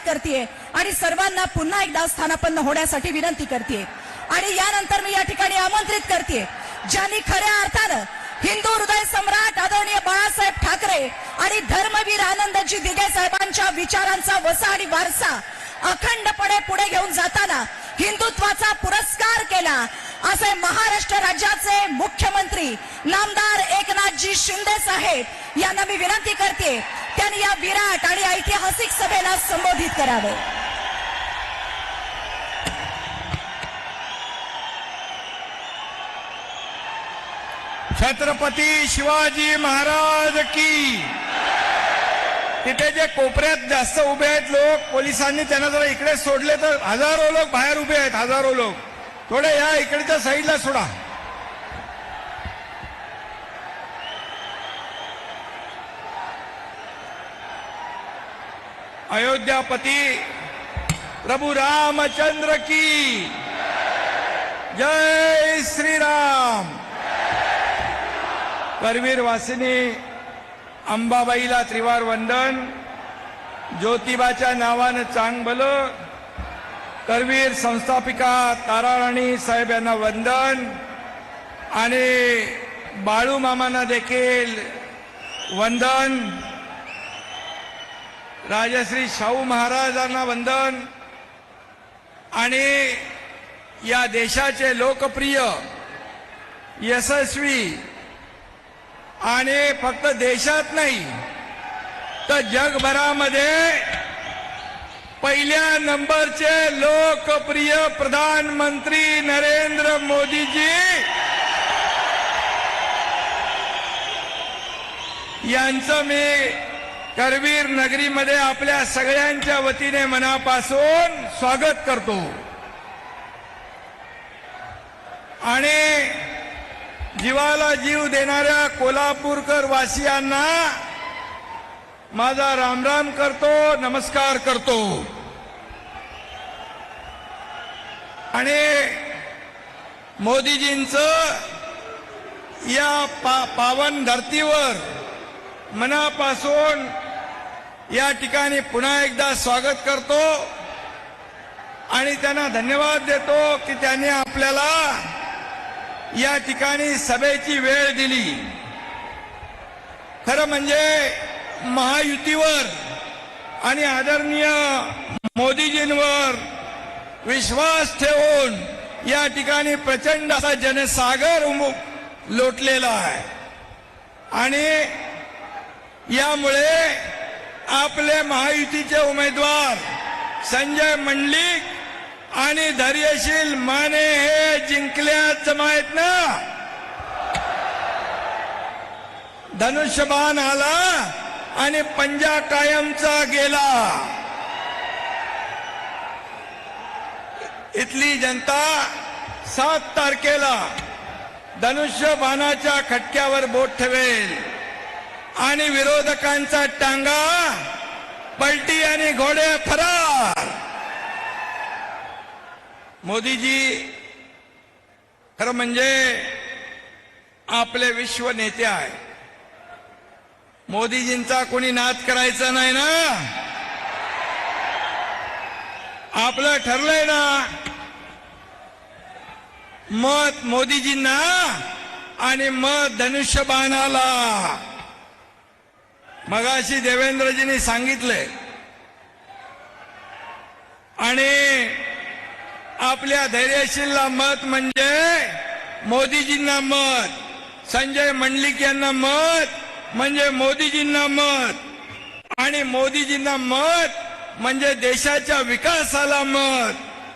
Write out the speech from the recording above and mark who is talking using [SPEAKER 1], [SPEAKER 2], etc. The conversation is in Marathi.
[SPEAKER 1] करते आणि सर्वांना पुन्हा एकदा स्थानापन्न होण्यासाठी विनंती करते। आणि यानंतर मी या ठिकाणी आमंत्रित करते ज्यांनी खऱ्या अर्थानं हिंदू हृदय सम्राट आदरणीय बाळासाहेब ठाकरे आणि धर्मवीर आनंदजी दिघे साहेबांच्या विचारांचा वसा आणि वारसा अखंडपणे पुढे घेऊन जाताना हिंदुत्वाचा पुरस्कार केला असे महाराष्ट्र राज्याचे मुख्यमंत्री नामदार एकनाथजी शिंदे साहेब यांना मी विनंती करते त्यांनी या विराट आणि ऐतिहासिक सभेला संबोधित करावे।
[SPEAKER 2] छत्रपती शिवाजी महाराज की। तिथे जे कोपऱ्यात जास्त उभे आहेत लोक, पोलिसांनी त्यांना जरा इकडे सोडले तर हजारो लोक बाहेर उभे आहेत, हजारो लोक थोडे या इकडच्या साईडला सोडा। अयोध्यापती प्रभु रामचंद्र की जय श्री राम। करवीर वासिनी अंबाबाईला त्रिवार वंदन। ज्योतिबाच्या नावानं चांग भलं। करवीर संस्थापिका ताराराणी साहेब यांना वंदन आणि बाळू मामांना देखील वंदन। राजश्री शाहू महाराजांना वंदन आणि या देशाचे लोकप्रिय यशस्वी आणि फक्त देशात नाही तर जगभरामध्ये पहिल्या नंबरचे लोकप्रिय प्रधानमंत्री नरेंद्र मोदीजी यांचं मी करवीर नगरीमध्ये आपल्या सगळ्यांच्या वतीने मनापासून स्वागत करतो आणि जीवाला जीव देणाऱ्या कोल्हापूरकर वासियांना माझा रामराम करतो, नमस्कार करतो। आणि मोदीजींचं या पावन धरतीवर मनापासून या ठिकाणी पुन्हा एकदा स्वागत करतो आणि त्यांना धन्यवाद देतो की त्यांनी आपल्याला या ठिकाणी सभेची वेळ दिली। खरं म्हणजे महायुतीवर आणि आदरणीय मोदीजींवर विश्वास ठेवून या ठिकाणी प्रचंड असा जनसागर लोटलेला आहे आणि यामुळे आपले महायुतीचे उमेदवार संजय मंडलिक आणि धैर्यशील माने हे जिंकल्याच माहित ना। धनुष्यबाण आला आणि पंजा कायमचा गेला। इथली जनता 7 तारखेला धनुष्यबाणाच्या खटक्यावर बोट ठेवेल आणि विरोधकांचा टांगा पलटी आणि घोडे फरार। मोदीजी खरं म्हणजे आपले विश्व नेते आहे। मोदीजींचा कोणी नाद करायचा नाही ना। आपलं ठरलंय ना, मत मोदीजींना आणि मत धनुष्यबाणाला। मगाशी देवेंद्रजींनी सांगितलंय आणि आपल्या धैर्यशीलला मत म्हणजे मोदीजींना मत, संजय मंडलिक यांना मत म्हणजे मोदीजींना मत आणि मोदीजींना मत म्हणजे देशाच्या विकासाला मत।